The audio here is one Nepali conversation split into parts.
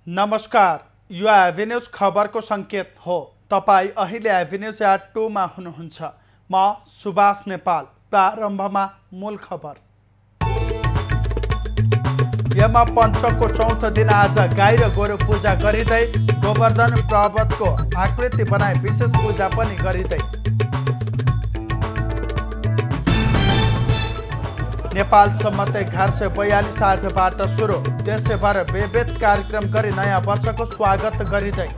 नमस्कार, यो एभेन्यूज खबरको सङ्केत हो। तपाईँ अहिले एभेन्यूज एट 2 मा हुनुहुन्छ। म सुभाष नेपाल। प्रारम्भमा मूल खबर। यमा पञ्चकको चौथो दिन आज गाई र गोरु पूजा गरिँदै गोवर्धन पर्वतको आकृति बनाई विशेष पूजा पनि गरिँदै। नेपाल सम्मतै 1142 आजबाट सुरु। देशभर विविध कार्यक्रम गरी नयाँ वर्षको स्वागत गरिँदै।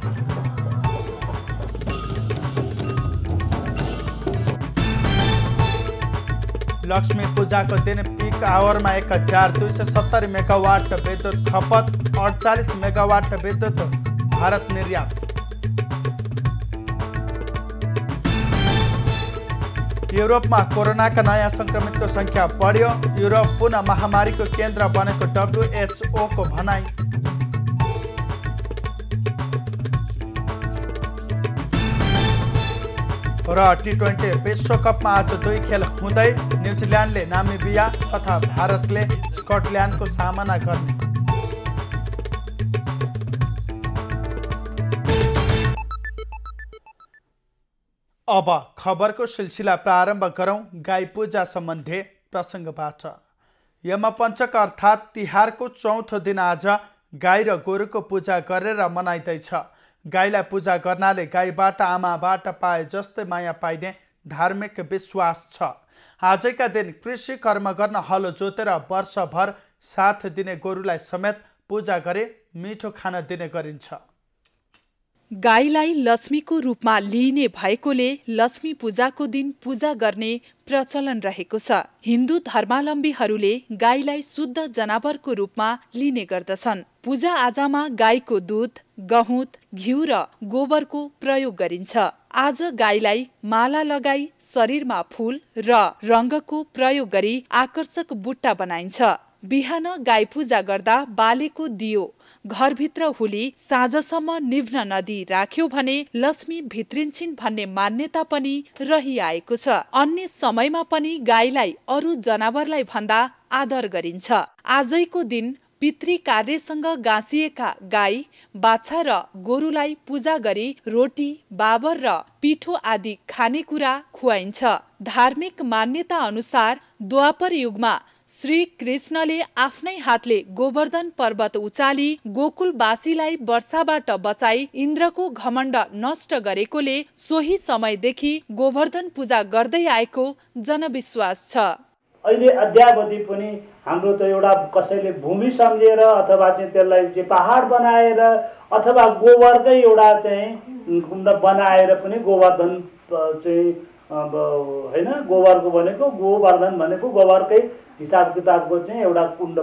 लक्ष्मी पूजाको दिन पिक आवरमा 1270 मेगावाट विद्युत खपत, 48 मेगावाट विद्युत भारत निर्यात। युरोपमा कोरोनाका नयाँ संक्रमितको संख्या बढ्यो। युरोप पुनः महामारीको केन्द्र बनेको WHO को भनाई। र T20 विश्वकपमा आज 2 खेल हुँदै न्युजिल्यान्डले नामिबिया तथा भारतले स्कटल्यान्डको सामना गर्ने। अब खबरको सिलसिला प्रारम्भ गरौँ गाई पूजा सम्बन्धी प्रसङ्गबाट। यमपञ्चक अर्थात् तिहारको चौथो दिन आज गाई र गोरुको पूजा गरेर मनाइँदैछ। गाईलाई पूजा गर्नाले गाईबाट आमाबाट पाए जस्तै माया पाइने धार्मिक विश्वास छ। आजका दिन कृषि कर्म गर्न हलो जोतेर वर्षभर साथ दिने गोरुलाई समेत पूजा गरे मिठो खान दिने गरिन्छ। गाईलाई लक्ष्मीको रूपमा लिइने भएकोले लक्ष्मी पूजाको दिन पूजा गर्ने प्रचलन रहेको छ। हिन्दू धर्मावलम्बीहरूले गाईलाई शुद्ध जनावरको रूपमा लिने गर्दछन्। पूजा आजामा गाईको दूध, गहुँत, घिउ र गोबरको प्रयोग गरिन्छ। आज गाईलाई माला लगाई शरीरमा फूल र रङ्गको प्रयोग गरी आकर्षक बुट्टा बनाइन्छ। बिहान गाई पूजा गर्दा बालेको दियो घरभित्र हुली साँझसम्म निभ्न नदी राख्यो भने लक्ष्मी भित्रिन्छिन् भन्ने मान्यता पनि रहिआएको छ। अन्य समयमा पनि गाईलाई अरू जनावरलाई भन्दा आदर गरिन्छ। आजैको दिन पितृ कार्यसँग गाँसिएका गाई, बाछा र गोरुलाई पूजा गरी रोटी, बाबर र पिठो आदि खानेकुरा खुवाइन्छ। धार्मिक मान्यता अनुसार द्वापर युगमा श्री कृष्णले आफ्नै हातले गोवर्धन पर्वत उचाली गोकुलवासीलाई वर्षाबाट बचाई इन्द्रको घमण्ड नष्ट गरेकोले सोही समयदेखि गोवर्धन पूजा गर्दै आएको जनविश्वास छ। अहिले अद्यावधि पनि हाम्रो त एउटा कसैले भूमि सम्झेर अथवा चाहिँ त्यसलाई चाहिँ पहाड बनाएर अथवा गोबरकै एउटा चाहिँ कुण्ड बनाएर पनि गोवर्धन चाहिँ हैन, गोबरको भनेको गोवर्धन भनेको गोबरकै हिसाब किताबको चाहिँ एउटा कुण्ड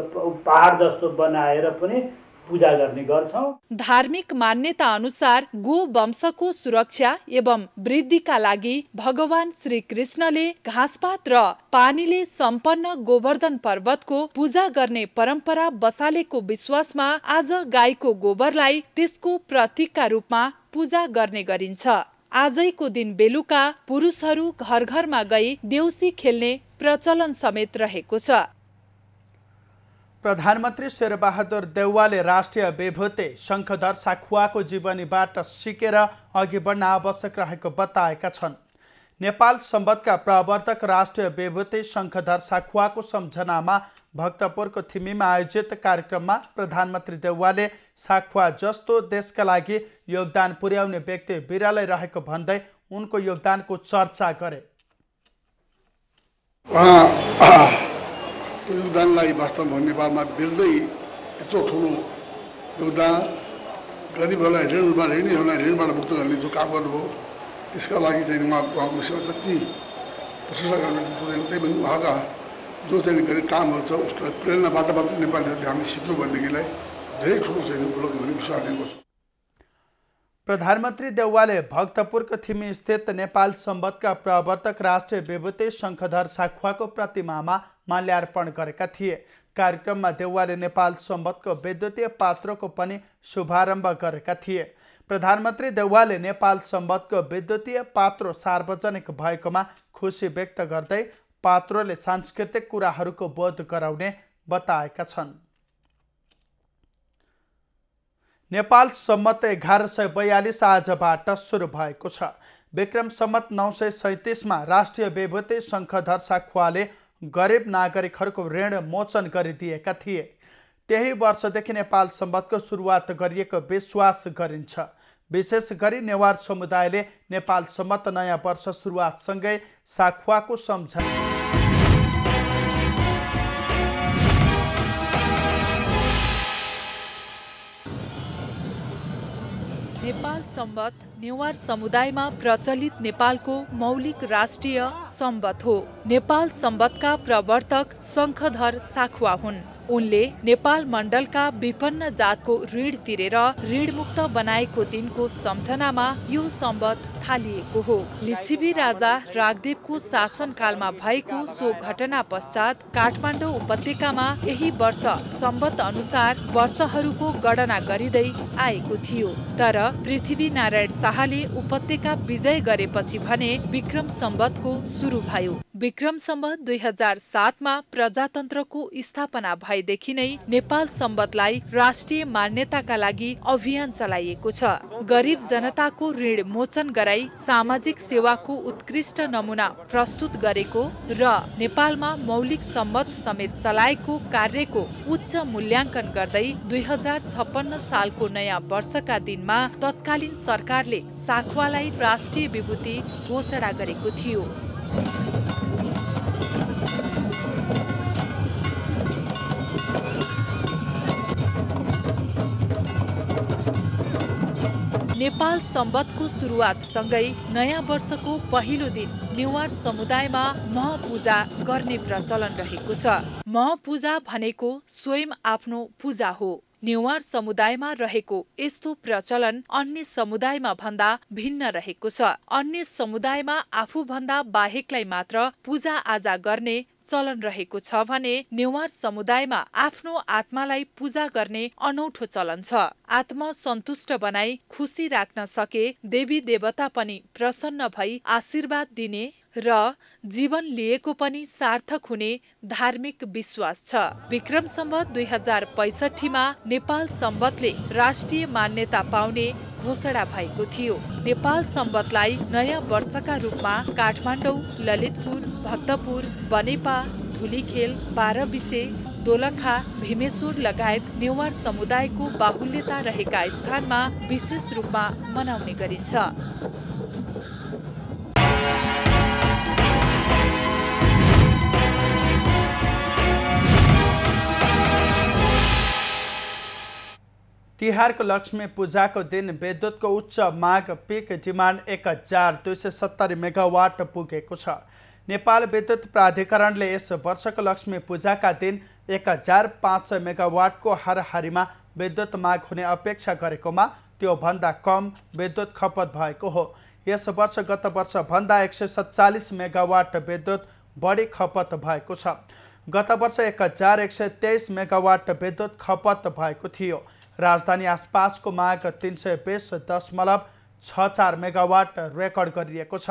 पहाड जस्तो बनाएर पनि पूजा गर्ने गर्छौं। धार्मिक मान्यता अनुसार गो वंशको सुरक्षा एवं वृद्धिका लागि भगवान श्री कृष्णले घाँसपात र पानीले सम्पन्न गोवर्धन पर्वतको पूजा गर्ने परम्परा बसालेको विश्वासमा आज गाईको गोबरलाई त्यसको प्रतीकका रूपमा पूजा गर्ने गरिन्छ। आजैको दिन बेलुका पुरुषहरू घर घरमा गई देउसी खेल्ने प्रचलन समेत रहेको छ। प्रधानमन्त्री शेरबहादुर देउवाले राष्ट्रिय विभूति शङ्खधर साखुवाको जीवनीबाट सिकेर अघि बढ्न आवश्यक रहेको बताएका छन्। नेपाल सम्बन्धका प्रवर्तक राष्ट्रिय विभूति शङ्खधर साखुवाको सम्झनामा भक्तपुरको थिमीमा आयोजित कार्यक्रममा प्रधानमन्त्री देउवाले साखुवा जस्तो देशका लागि योगदान पुर्याउने व्यक्ति बिरलै रहेको भन्दै उनको योगदानको चर्चा गरे। योगदानलाई वास्तवमा नेपालमा बिर्दै यत्रो ठुलो योगदान गरिबहरूलाई ऋणीहरूलाई ऋणबाट मुक्त गर्ने जो काम गर्नुभयो त्यसका लागि चाहिँ उहाँको विषयमा जति प्रशंसा गर्न पुग्दैन त्यही पनि उहाँका जो चाहिँ गर्ने कामहरू छ उसलाई प्रेरणाबाट मात्र नेपालीहरूले हामीले सिक्यौँ भनेदेखिलाई धेरै ठुलो चाहिँ उपलब्धि भन्ने विश्वास लिएको छु। प्रधानमन्त्री देउवाले भक्तपुरको थिमी स्थित नेपाल सम्बन्धका प्रवर्तक राष्ट्रिय विभूति शङ्खधर साखुवाको प्रतिमामा माल्यार्पण गरेका थिए। कार्यक्रममा देउवाले नेपाल सम्बन्धको विद्युतीय पात्रोको पनि शुभारम्भ गरेका थिए। प्रधानमन्त्री देउवाले नेपाल सम्बन्धको विद्युतीय पात्रो सार्वजनिक भएकोमा खुसी व्यक्त गर्दै पात्रोले सांस्कृतिक कुराहरूको बोध गराउने बताएका छन्। नेपाल सम्मत 1142 आजबाट सुरु भएको छ। विक्रम सम्मत 937 राष्ट्रिय विभूति शङ्खधर साखुवाले गरिब नागरिकहरूको ऋण मोचन गरिदिएका थिए। त्यही वर्षदेखि नेपाल सम्मतको सुरुवात गरिएको विश्वास गरिन्छ। विशेष गरी नेवार समुदायले नेपाल सम्मत नयाँ वर्ष सुरुवातसँगै साखुवाको सम्झना नेपाल सम्वत नेवार समुदायमा प्रचलित नेपालको मौलिक राष्ट्रिय सम्वत हो। नेपाल सम्वतका प्रवर्तक शङ्खधर साखुवा हुन्। उनले नेपाल मण्डलका विपन्न जातको ऋण तिरेर ऋणमुक्त बनाएको दिनको सम्झनामा यो सम्वत थालिएको हो। लिच्छवी राजा रागदेवको शासनकालमा भएको सो घटना पश्चात काठमाडौँ उपत्यकामा यही वर्ष सम्वत अनुसार वर्षहरूको गणना गरिँदै आएको थियो। तर पृथ्वीनारायण शाहले उपत्यका विजय गरेपछि भने विक्रम सम्वतको सुरु भयो। विक्रम सम्वत 2007 मा प्रजातन्त्रको स्थापना भएदेखि नै नेपाल सम्वतलाई राष्ट्रिय मान्यताका लागि अभियान चलाइएको छ। गरिब जनताको ऋण मोचन गराई सामाजिक सेवाको उत्कृष्ट नमुना प्रस्तुत गरेको र नेपालमा मौलिक सम्वत समेत चलाएको कार्यको उच्च मूल्याङ्कन गर्दै 2056 सालको नयाँ वर्षका दिनमा तत्कालीन सरकारले साखुवालाई राष्ट्रिय विभूति घोषणा गरेको थियो। नेपाल सम्वतको सुरुवातसँगै नयाँ वर्षको पहिलो दिन नेवार समुदायमा महपूजा गर्ने प्रचलन रहेको छ। महपूजा भनेको स्वयं आफ्नो पूजा हो। नेवार समुदायमा रहेको यस्तो प्रचलन अन्य समुदायमा भन्दा भिन्न रहेको छ। अन्य समुदायमा आफूभन्दा बाहेकलाई मात्र पूजा आजा गर्ने चलन रहेको छ भने नेवार समुदायमा आफ्नो आत्मालाई पूजा गर्ने अनौठो चलन छ। आत्मा सन्तुष्ट बनाई खुसी राख्न सके देवी देवता पनि प्रसन्न भई आशीर्वाद दिने र जीवन लिएको पनि सार्थक हुने धार्मिक विश्वास छ। विक्रम सम्वत 2065 मा नेपाल सम्वतले राष्ट्रिय मान्यता पाउने घोषणा भएको थियो। नेपाल सम्वतलाई नयाँ वर्षका रूपमा काठमाडौँ, ललितपुर, भक्तपुर, बनेपा, धुलीखेल, बाह्रविसे, दोलखा, भीमेश्वर लगायत नेवार समुदायको बाहुल्यता रहेका स्थानमा विशेष रूपमा मनाउने गरिन्छ। तिहारको लक्ष्मी पूजाको दिन विद्युतको उच्च माग पिक डिमान्ड 1270 मेगावाट पुगेको छ। नेपाल विद्युत प्राधिकरणले यस वर्षको लक्ष्मी पूजाका दिन 1500 मेगावाटको हाराहारीमा विद्युत माग हुने अपेक्षा गरेकोमा त्यो भन्दा कम विद्युत खपत भएको हो। यस वर्ष गत वर्ष भन्दा 147 मेगावाट विद्युत बढी खपत भएको छ। गत वर्ष 1123 मेगावाट विद्युत खपत भएको थियो। राजधानी आसपासको माग 320.64 मेगावाट रेकर्ड गरिएको छ।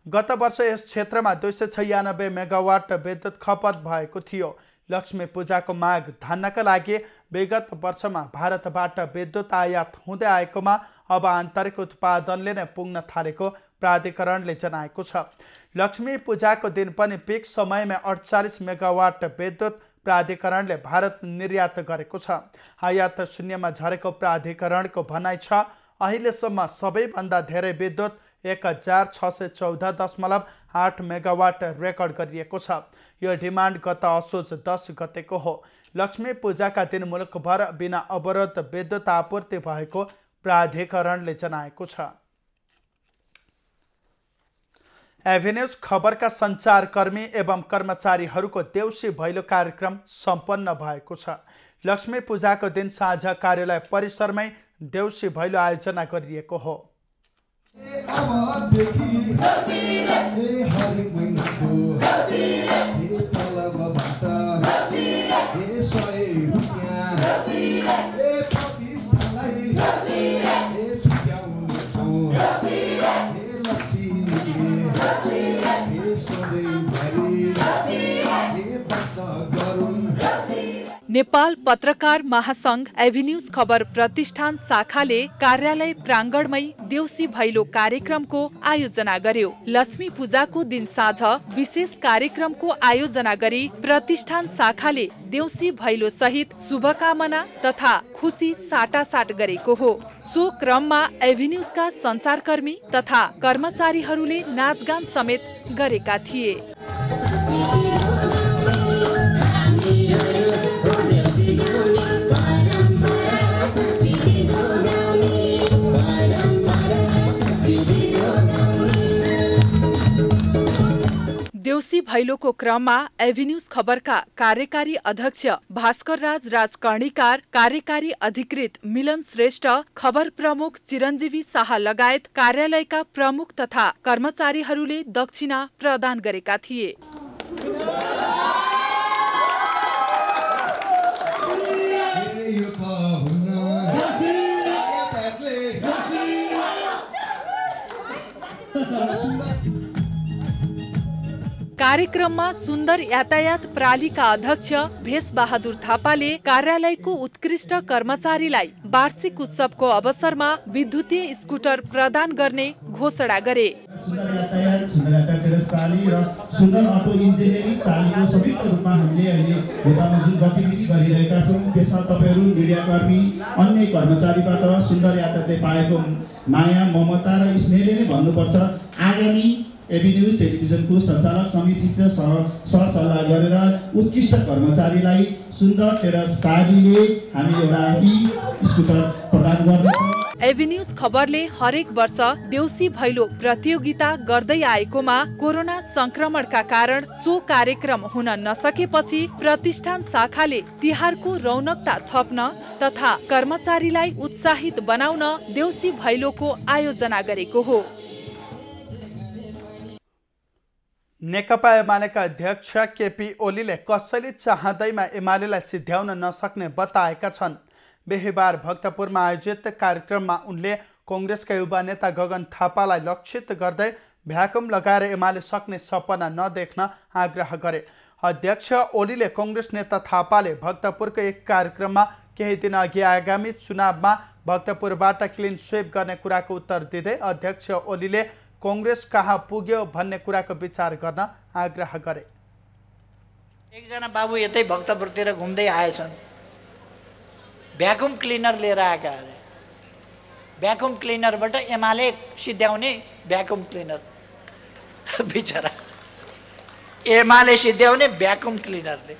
गत वर्ष यस क्षेत्रमा 296 मेगावाट विद्युत खपत भएको थियो। लक्ष्मी पूजाको माग धान्नका लागि विगत वर्षमा भारतबाट विद्युत आयात हुँदै आएकोमा अब आन्तरिक उत्पादनले नै पुग्न थालेको प्राधिकरणले जनाएको छ। लक्ष्मी पूजाको दिन पनि पिक समयमा 48 मेगावाट विद्युत प्राधिकरणले भारत निर्यात गरेको छ। आयात शून्यमा झरेको प्राधिकरणको भनाइ छ। अहिलेसम्म सबैभन्दा धेरै विद्युत 1614.8 मेगावाट रेकर्ड गरिएको छ। यो डिमान्ड गत असोज 10 गतेको हो। लक्ष्मी पूजाका दिन मुलुकभर बिना अवरोध विद्युत आपूर्ति भएको प्राधिकरणले जनाएको छ। एभिन्यूज खबरका सञ्चारकर्मी एवं कर्मचारीहरूको देउसी भैलो कार्यक्रम सम्पन्न भएको छ। लक्ष्मी पूजाको दिन साँझ कार्यालय परिसरमै देउसी भैलो आयोजना गरिएको हो। नेपाल पत्रकार महासंघ एभिन्यूज खबर प्रतिष्ठान शाखाले कार्यालय प्राङ्गणमै देउसी भैलो कार्यक्रमको आयोजना गर्यो। लक्ष्मी पूजाको दिन साँझ विशेष कार्यक्रमको आयोजना गरी प्रतिष्ठान शाखाले देउसी भैलो सहित शुभकामना तथा खुसी साटासाट गरेको हो। सो क्रममा एभिन्यूजका सञ्चारकर्मी तथा कर्मचारीहरूले नाचगान समेत गरेका थिए। देउसी भैलोको क्रममा एभिन्यूज खबरका कार्यकारी अध्यक्ष भास्कर राज कर्णिकार, कार्यकारी अधिकृत मिलन श्रेष्ठ, खबर प्रमुख चिरञ्जीवी शाह लगायत कार्यालयका प्रमुख तथा कर्मचारीहरूले दक्षिणा प्रदान गरेका थिए। कार्यक्रममा सुन्दर यातायात प्रालीका अध्यक्ष भेषबहादुर थापाले कार्यालयको उत्कृष्ट कर्मचारीलाई वार्षिक उत्सवको अवसरमा विद्युतीय स्कुटर प्रदान गर्ने घोषणा गरे। सुन्दर यातायात प्राली र सुन्दर अटो इन्जिनियरिङ प्रालीको संयुक्त रूपमा हामीले अहिले नेपालमा जुन गतिविधि गरिरहेका छौँ त्यसमा तपाईँहरू मिडियाकर्मी अन्य कर्मचारीबाट सुन्दर यातायातले पाएको माया ममता र स्नेहले नै भन्नुपर्छ। आगामी एभिन्यूज टेलिभिजनको सञ्चालक समितिसित सरसल्लाह गरेर उत्कृष्ट कर्मचारीलाई सुन्दर टेरस प्रालीले हामी एउटा स्कुटर प्रदान गर्नेछौँ। एभिन्यूज खबरले हरेक वर्ष देउसी भैलो प्रतियोगिता गर्दै आएकोमा कोरोना संक्रमणका कारण सो कार्यक्रम हुन नसकेपछि प्रतिष्ठान शाखाले तिहारको रौनकता थप्न तथा कर्मचारीलाई उत्साहित बनाउन देउसी भैलोको आयोजना गरेको हो। नेकपा एमालेका अध्यक्ष केपी ओलीले कसैले चाहँदैमा एमालेलाई सिध्याउन नसक्ने बताएका छन्। बिहीबार भक्तपुरमा आयोजित कार्यक्रममा उनले कांग्रेसका युवा नेता गगन थापालाई लक्षित गर्दै भ्याकुम लगाएर एमाले सक्ने सपना नदेख्न आग्रह गरे। अध्यक्ष ओलीले कांग्रेस नेता थापाले भक्तपुरको एक कार्यक्रममा केही दिन अघि आगामी चुनावमा भक्तपुरबाट क्लिन स्वीप गर्ने कुराको उत्तर दिँदै अध्यक्ष ओलीले कांग्रेस कहाँ पुग्यो भन्ने कुराको विचार गर्न आग्रह गरे। एकजना बाबु यतै भक्तपुरतिर घुम्दै आएछन्, भ्याकुम क्लिनर लिएर आएका अरे। भ्याकुम क्लिनरबाट एमाले सिद्ध्याउने भ्याकुम क्लिनर बिचरा एमाले सिद्ध्याउने भ्याकुम क्लिनरले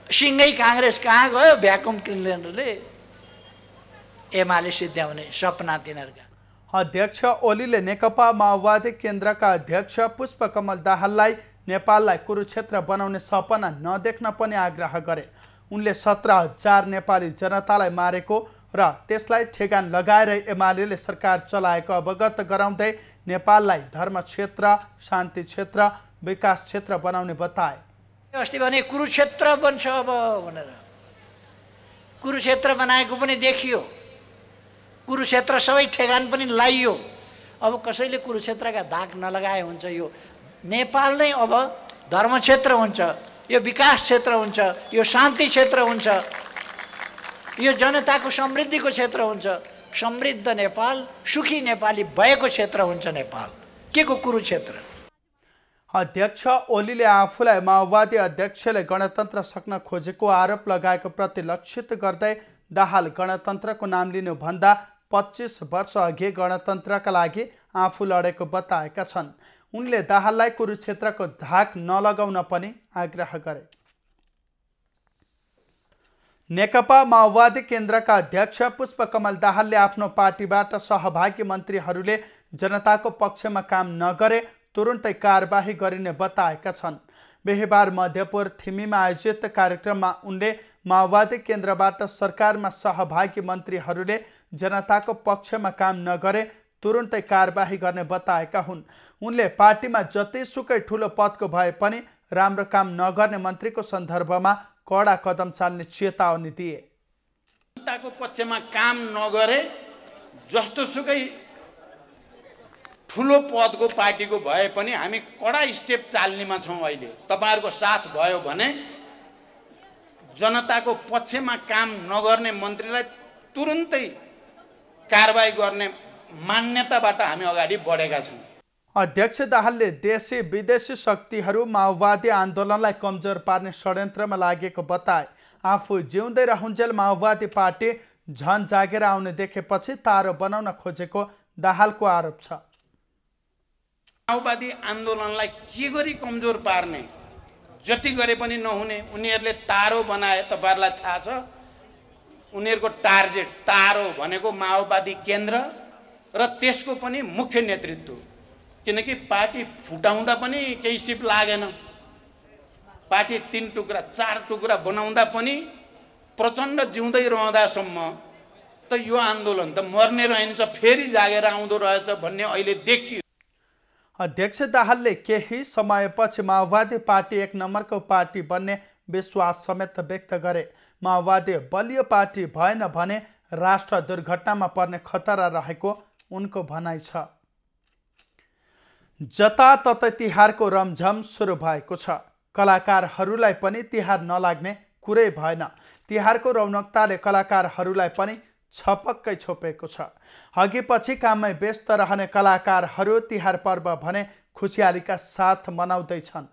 सिँगै कांग्रेस कहाँ गयो? भ्याकुम क्लिनरले एमाले सिद्ध्याउने सपना तिनीहरूका। अध्यक्ष ओलीले नेकपा माओवादी केन्द्रका अध्यक्ष पुष्पकमल दाहाललाई नेपाललाई कुरुक्षेत्र बनाउने सपना नदेख्न पनि आग्रह गरे। उनले 17,000 नेपाली जनतालाई मारेको र त्यसलाई ठेगान लगाएर एमालेले सरकार चलाएको अवगत गराउँदै नेपाललाई धर्म क्षेत्र, शान्ति क्षेत्र, विकास क्षेत्र बनाउने बताए। अस्ति भने कुरुक्षेत्र बन्छ अब भनेर कुरुक्षेत्र बनाएको पनि देखियो, कुरुक्षेत्र सबै ठेगान पनि लाइयो। अब कसैले कुरुक्षेत्रका दाग नलगाए हुन्छ। यो नेपाल नै अब धर्म क्षेत्र हुन्छ, यो विकास क्षेत्र हुन्छ, यो शान्ति क्षेत्र हुन्छ, यो जनताको समृद्धिको क्षेत्र हुन्छ। समृद्ध नेपाल, सुखी नेपाली भएको क्षेत्र हुन्छ नेपाल। के को कुरुक्षेत्र? अध्यक्ष ओलीले आफूलाई माओवादी अध्यक्षले गणतन्त्र सक्न खोजेको आरोप लगाएको प्रति लक्षित गर्दै दाहाल गणतन्त्रको नाम लिनु भन्दा 25 वर्ष अघि गणतन्त्रका लागि आफू लडेको बताएका छन्। उनले दाहाललाई कुरुक्षेत्रको धाक नलगाउन पनि आग्रह गरे। नेकपा माओवादी केन्द्रका अध्यक्ष पुष्पकमल दाहालले आफ्नो पार्टीबाट सहभागी मन्त्रीहरूले जनताको पक्षमा काम नगरे तुरुन्तै कारबाही गरिने बताएका छन्। बिहीबार मध्यपुर थिमीमा आयोजित कार्यक्रममा उनले माओवादी केन्द्रबाट सरकारमा सहभागी मन्त्रीहरूले जनताको पक्षमा काम नगरे तुरुन्तै कारबाही गर्ने बताएका हुन्। उनले पार्टीमा जतिसुकै ठुलो पदको भए पनि राम्रो काम नगर्ने मन्त्रीको सन्दर्भमा कडा कदम चाल्ने चेतावनी दिए। जनताको पक्षमा काम नगरे जस्तोसुकै ठुलो पदको पार्टीको भए पनि हामी कडा स्टेप चाल्नेमा छौँ। अहिले तपाईहरुको साथ भयो भने जनताको पक्षमा काम नगर्ने मन्त्रीलाई तुरुन्तै कारबाही गर्ने मान्यताबाट हामी अगाडि बढेका छौँ। अध्यक्ष दाहालले देशी विदेशी शक्तिहरू माओवादी आन्दोलनलाई कमजोर पार्ने षड्यन्त्रमा लागेको बताए। आफू जिउँदै रहुन्जेल माओवादी पार्टी झन जागेर आउने देखेपछि तारो बनाउन खोजेको दाहालको आरोप छ। माओवादी आन्दोलनलाई के गरी कमजोर पार्ने, जति गरे पनि नहुने उनीहरूले तारो बनाए। तपाईँहरूलाई थाहा छ उनीहरूको टार्गेट तारो भनेको माओवादी केन्द्र र त्यसको पनि मुख्य नेतृत्व, किनकि पार्टी फुटाउँदा पनि केही सिप लागेन, पार्टी 3 टुक्रा 4 टुक्रा बनाउँदा पनि प्रचण्ड जिउँदै रहँदासम्म त यो आन्दोलन त मर्ने रहन्छ, फेरि जागेर आउँदो रहेछ भन्ने अहिले देखियो। अध्यक्ष दाहालले केही समयपछि माओवादी पार्टी 1 नम्बरको पार्टी बन्ने विश्वास समेत व्यक्त गरे। माओवादी बलियो पार्टी भएन भने राष्ट्र दुर्घटनामा पर्ने खतरा रहेको उनको भनाइ छ। जताततै तिहारको रमझम सुरु भएको छ। कलाकारहरूलाई पनि तिहार नलाग्ने कुरै भएन। तिहारको रौनकताले कलाकारहरूलाई पनि छपक्कै छोपेको छ। अघिपछि काममै व्यस्त रहने कलाकारहरू तिहार पर्व भने खुसियालीका साथ मनाउँदैछन्।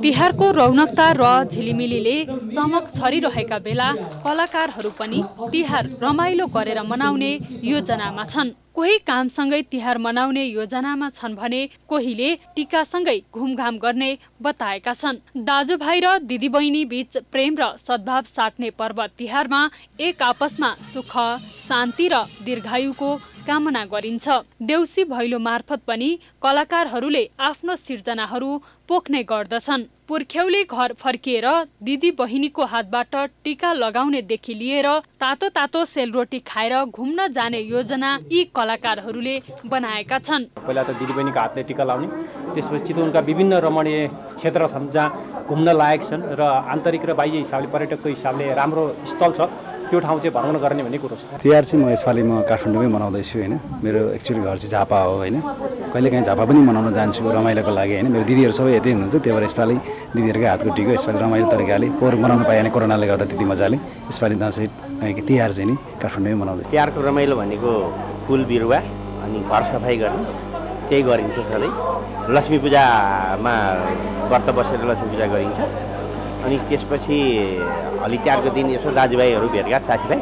तिहारको रौनकता र झिलिमिलीले चमक छरिरहेका बेला कलाकारहरू पनि तिहार रमाइलो गरेर मनाउने योजनामा छन्। कोही कामसँगै तिहार मनाउने योजनामा छन् भने कोहीले टीकासँगै घुमघाम गर्ने बताएका छन्। दाजुभाइ र दिदीबहिनी बीच प्रेम र सद्भाव साट्ने पर्व तिहारमा एक आपसमा सुख, शान्ति र दीर्घायुको कामना गरिन्छ। देउसी भैलो मार्फत पनि कलाकारहरूले आफ्नो सिर्जनाहरू पोख्ने गर्दछन्। पुर्ख्यौले घर फर्किएर दिदी बहिनीको हातबाट टीका लगाउनेदेखि लिएर तातो तातो सेलरोटी खाएर घुम्न जाने योजना यी कलाकारहरूले बनाएका छन्। पहिला त दिदी बहिनीको हातले टीका लाउने, त्यसपछि चितवनका विभिन्न रमणीय क्षेत्र छन् जहाँ घुम्न लायक छन् र आन्तरिक र बाह्य हिसाबले पर्यटकको हिसाबले राम्रो स्थल छ, त्यो ठाउँ चाहिँ भ्रमण गर्ने भन्ने कुरो छ। तिहार चाहिँ म यसपालि काठमाडौँमै मनाउँदैछु होइन। मेरो एक्चुअली घर चाहिँ झापा हो होइन। कहिलेकाहीँ झापा पनि मनाउन जान्छु रमाइलोको लागि होइन। मेरो दिदीहरू सबै यतै हुनुहुन्छ, त्यही भएर यसपालि दिदीहरूकै हातको टिको यसपालि रमाइलो तरिकाले मनाउन पाएन कोरोनाले गर्दा त्यति मजाले। यसपालि दसैँ तिहार चाहिँ नि काठमाडौँमै मनाउँदै। तिहारको रमाइलो भनेको फुल बिरुवा अनि घर सफाइ गर्ने, त्यही गरिन्छ सधैँ। लक्ष्मी पूजामा व्रत बसेर लक्ष्मी पूजा गरिन्छ अनि त्यसपछि अलि तिहारको दिन यसो दाजुभाइहरू भेटघाट, साथीभाइ,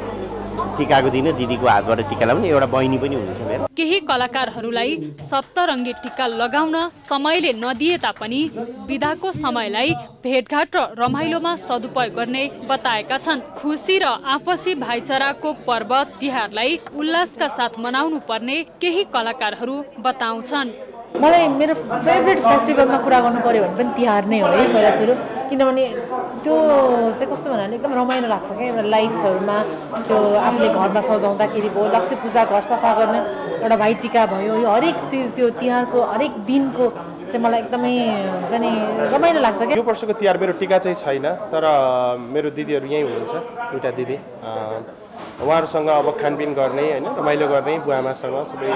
टिकाको दिन दिदीको हातबाट टिका लगाउने एउटा बहिनी पनि हुनुहुन्छ मेरो। केही कलाकारहरूलाई सप्तरङ्गी टिका लगाउन समयले नदिए तापनि बिदाको समयलाई भेटघाट र रमाइलोमा सदुपयोग गर्ने बताएका छन्। खुसी र आपसी भाइचाराको पर्व तिहारलाई उल्लासका साथ मनाउनु पर्ने केही कलाकारहरू बताउँछन्। मलाई मेरो फेभरेट फेस्टिभलमा कुरा गर्नु पर्यो भने पनि तिहार नै हो है पहिला सुरु। किनभने त्यो चाहिँ कस्तो भन्नाले एकदम रमाइलो लाग्छ क्या। एउटा लाइट्सहरूमा त्यो आफूले घरमा सजाउँदाखेरि भयो, लक्ष्मी पूजा घर सफा गर्ने, एउटा भाइटिका भयो, यो हरेक चिज त्यो तिहारको हरेक दिनको चाहिँ मलाई एकदमै हुन्छ नि रमाइलो लाग्छ क्या। यो वर्षको तिहार मेरो टिका चाहिँ छैन, तर मेरो दिदीहरू यहीँ हुनुहुन्छ, दुईवटा दिदी, उहाँहरूसँग अब खानपिन गर्ने होइन, रमाइलो गर्ने, बुवाआमासँग सबै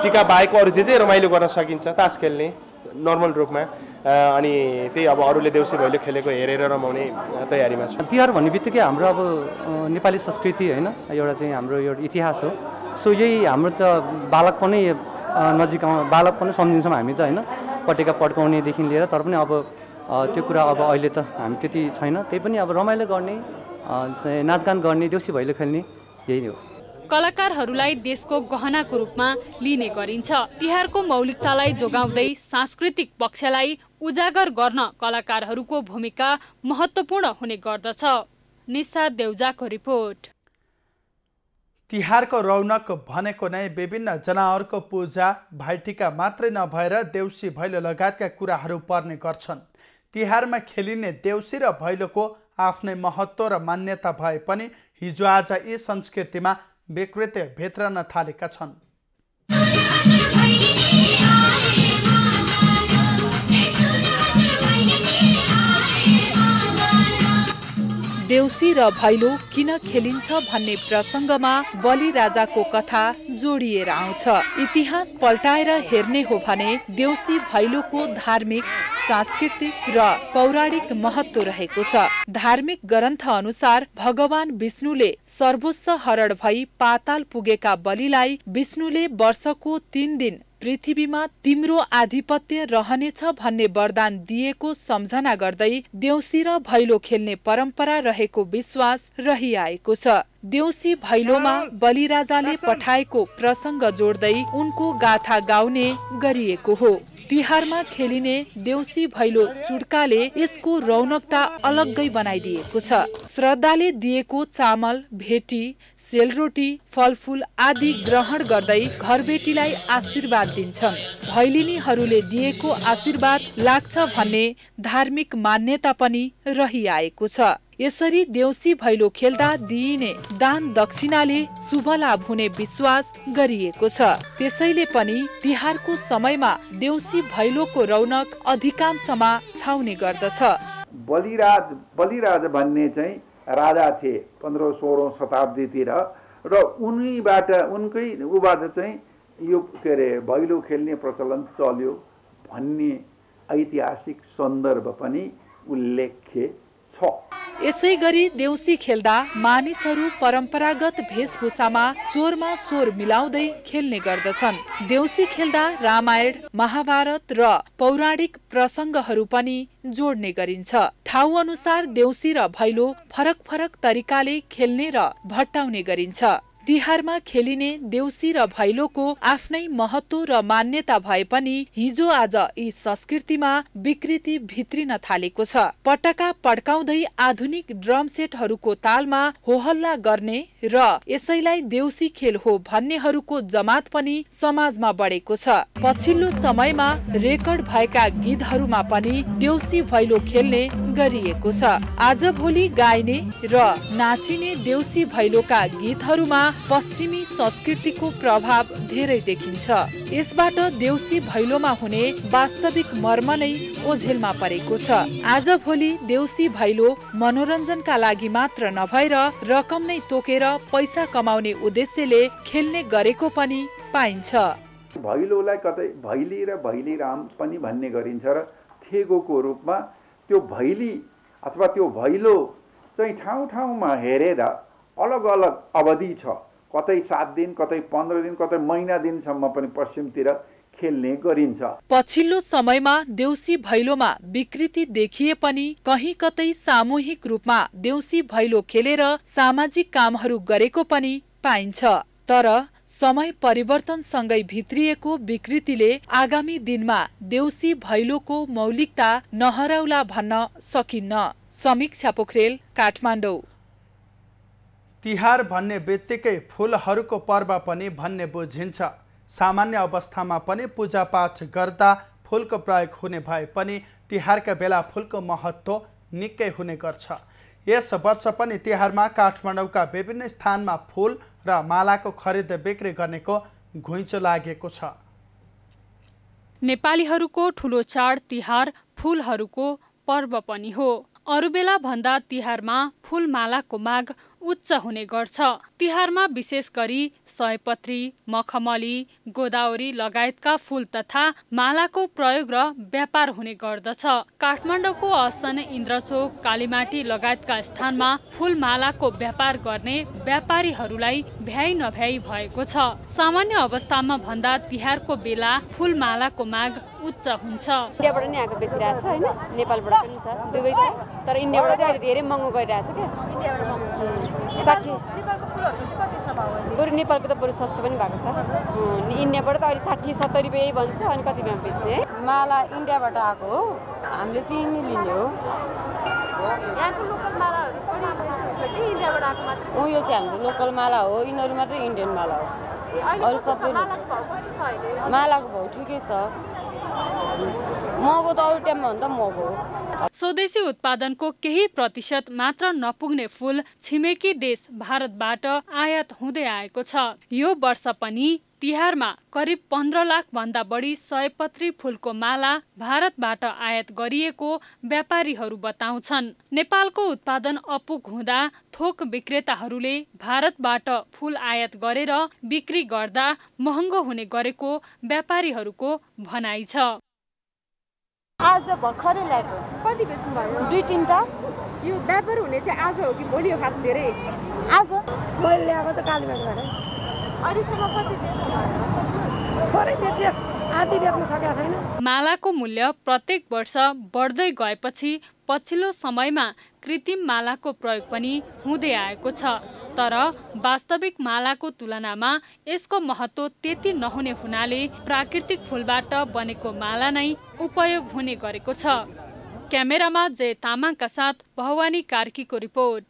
टिका बाहेकको अरू जे रमाइलो गर्न सकिन्छ, तास खेल्ने नर्मल रूपमा, अनि त्यही अब अरूले देउसी भैलो खेलेको हेरेर रमाउने तयारीमा छु। तिहार भन्ने बित्तिकै हाम्रो अब नेपाली संस्कृति होइन, एउटा चाहिँ हाम्रो एउटा इतिहास हो। सो यही हाम्रो त बालकपनै नजिक बालकपनै सम्झिन्छौँ हामी त होइन, पटेका पड्काउनेदेखि लिएर। तर पनि अब त्यो कुरा अब अहिले त हामी त्यति छैन। त्यही पनि अब रमाइलो गर्ने, नाचगान गर्ने, देउसी भैलो खेल्ने, यही हो। कलाकारहरूलाई देशको गहनाको रूपमा लिने गरिन्छ। तिहारको मौलिकतालाई जोगाउँदै सांस्कृतिक पक्षलाई उजागर गर्न कलाकारहरूको भूमिका महत्त्वपूर्ण हुने गर्दछ। निशा देउजाको रिपोर्ट। तिहारको रौनक भनेको नै विभिन्न जनावरको पूजा, भाइटिका मात्रै नभएर देउसी भैलो लगायतका कुराहरू पर्ने गर्छन्। तिहारमा खेलिने देउसी र भैलोको आफ्नै महत्त्व र मान्यता भए पनि हिजो आज यी संस्कृतिमा विकृति भित्रन थालेका छन्। देउसी र भैलो किन खेलिन्छ भन्ने प्रसङ्गमा बलिराजाको कथा जोडिएर आउँछ। इतिहास पल्टाएर हेर्ने हो भने देउसी भैलोको धार्मिक, सांस्कृतिक र पौराणिक महत्त्व रहेको छ। धार्मिक ग्रन्थ अनुसार भगवान विष्णुले सर्वोच्च हरण भई पाताल पुगेका बलिलाई विष्णुले वर्षको 3 दिन पृथ्वीमा तिम्रो आधिपत्य रहनेछ भन्ने वरदान दिएको सम्झना गर्दै देउसी र भैलो खेल्ने परम्परा रहेको विश्वास रहिआएको छ। देउसी भैलोमा बलिराजाले पठाएको प्रसङ्ग जोड्दै उनको गाथा गाउने गरिएको हो। तिहारमा खेलिने देउसी भैलो चुड्काले यसको रौनकता अलग्गै बनाइदिएको छ। श्रद्धाले दिएको चामल, भेटी, सेलरोटी, फलफूल आदि ग्रहण गर्दै घरबेटीलाई आशीर्वाद दिन्छन्। भैलिनीहरूले दिएको आशीर्वाद लाग्छ भन्ने धार्मिक मान्यता पनि रहिआएको छ। यसरी देउसी भैलो खेल्दा दिइने दान दक्षिणाले शुभ लाभ हुने विश्वास गरिएको छ। त्यसैले पनि तिहारको समयमा देउसी भैलोको रौनक अधिकांशमा छाउने गर्दछ। बलिराज भन्ने चाहिँ राजा थिए 15-16 शताब्दीतिर र उबाट चाहिँ यो भैलो खेल्ने प्रचलन चल्यो भन्ने ऐतिहासिक सन्दर्भ पनि उल्लेख्य छ। यसै गरी देउसी खेल्दा मानिसहरू परम्परागत वेशभूषामा स्वरमा स्वर मिलाउँदै खेल्ने गर्दछन्। देउसी खेल्दा रामायण, महाभारत र पौराणिक प्रसङ्गहरू पनि जोड्ने गरिन्छ। ठाउँ अनुसार देउसी र भैलो फरक फरक तरिकाले खेल्ने र भट्टाउने गरिन्छ। तिहारमा खेलिने देउसी र भैलोको आफ्नै महत्त्व र मान्यता भए पनि हिजो आज यी संस्कृतिमा विकृति भित्रिन थालेको छ। पटका पड्काउँदै आधुनिक ड्रम सेटहरूको तालमा होहल्ला गर्ने र यसैलाई देउसी खेल हो भन्नेहरूको जमात पनि समाजमा बढेको छ। पछिल्लो समयमा रेकर्ड भएका गीतहरूमा पनि देउसी भैलो खेल्ने गरिएको छ। आजभोलि गाइने र नाचिने देउसी भैलोका गीतहरूमा पश्चिमी संस्कृतिको प्रभाव धेरै देखिन्छ। यसबाट देउसी भैलोमा हुने वास्तविक मर्म नै ओझेलमा परेको छ। आजभोलि देउसी भैलो मनोरञ्जनका लागि मात्र नभएर रकम नै तोकेर पैसा कमाउने उद्देश्यले खेल्ने गरेको पनि पाइन्छ। भैलोलाई कतै भैली र भैलीराम पनि भन्ने गरिन्छ र थेगोको रूपमा त्यो भैली अथवा त्यो भैलो चाहिँ ठाउँ ठाउँमा हेरेर अलग अलग अवधि छ। कतै 7 दिन, कतै 15 दिन, कतै महिना दिनसम्म पनि पश्चिमतिर खेल्ने गरिन्छ। पछिल्लो समयमा देउसी भैलोमा विकृति देखिए पनि कहीँ कतै सामूहिक रूपमा देउसी भैलो खेलेर सामाजिक कामहरू गरेको पनि पाइन्छ। तर समय परिवर्तनसँगै भित्रिएको विकृतिले आगामी दिनमा देउसी भैलोको मौलिकता नहराउला भन्न सकिन्न। समीक्षा पोखरेल, काठमाडौँ। तिहार भन्ने बित्तिकै फुलहरूको पर्व पनि भन्ने बुझिन्छ। सामान्य अवस्थामा पनि पूजापाठ गर्दा फुलको प्रयोग हुने भए पनि तिहारका बेला फुलको महत्त्व निकै हुने गर्छ। यस वर्ष पनि तिहारमा काठमाडौँका विभिन्न स्थानमा फुल र मालाको खरिद बिक्री गर्नेको घुइँचो लागेको छ। नेपालीहरूको ठुलो चाड तिहार फुलहरूको पर्व पनि हो। अरू बेला भन्दा तिहारमा फुलमालाको माग उच्च हुने गर्छ। तिहारमा विशेष गरी सयपत्री, मखमली, गोदावरी लगायतका फूल तथा मालाको प्रयोग र व्यापार हुने गर्दछ। काठमाडौँको असन, इन्द्रचोक, कालीमाटी लगायतका स्थानमा फूलमालाको व्यापार गर्ने व्यापारीहरूलाई भ्याइ नभ्याइ भएको छ। सामान्य अवस्थामा भन्दा तिहारको बेला फूलमालाको माग उच्च हुन्छ। इन्डियाबाट नि आएको बेचिरहेको छ हैन, नेपालबाट पनि छ, दुवै छ। तर इन्डियाबाट चाहिँ अहिले धेरै महँगो गरिरहेछ के। इन्डियाबाट महँगो 60 बरु नेपालको त बरु सस्तो पनि भएको छ। इन्डियाबाट त अहिले 60-70 रुपियाँ भन्छ। अनि कतिमा बेच्ने? माला इन्डियाबाट आएको हो, हामीले चाहिँ नि लिने हो। यहाँको लोकल मालाहरू पनि इन्डियाबाट आएको मात्र हो। यो चाहिँ हाम्रो लोकल माला हो, यिनीहरू मात्रै इन्डियन माला हो। अरू सबै मालाको भाउ ठिकै छ। महँगो त अरू टाइममा भन्दा महँगो हो। स्वदेशी उत्पादनको केही प्रतिशत मात्र नपुग्ने फूल छिमेकी देश भारतबाट आयात हुँदै आएको छ। यो वर्ष पनि तिहारमा करिब 15 लाख भन्दा बढी सयपत्री फूलको माला भारतबाट आयात गरिएको व्यापारीहरू बताउँछन्। नेपालको उत्पादन अपुग हुँदा थोक विक्रेताहरूले भारतबाट फूल आयात गरेर बिक्री गर्दा महँगो हुने गरेको व्यापारीहरूको भनाइ छ। आज भर्खरै ल्याएको कति बेच्नु भयो? 2-3टा। यो व्यापार हुने चाहिँ आज हो कि भोलि हो? खास धेरै आज मैले ल्याएको त कालीबाटबाट। अहिलेसम्म कति बेच्नु भयो? थोरै बेच्यो, आधी बेच्न सकेको छैन। मालाको मूल्य प्रत्येक वर्ष बढ्दै गएपछि पछिल्लो समयमा कृत्रिम मालाको प्रयोग पनि हुँदै आएको छ। तर वास्तविक मालाको तुलनामा यसको महत्त्व त्यति नहुने हुनाले प्राकृतिक फूलबाट बनेको माला नै उपयोग हुने गरेको छ। क्यामेरामा जय तामाङका साथ भवानी कार्कीको रिपोर्ट।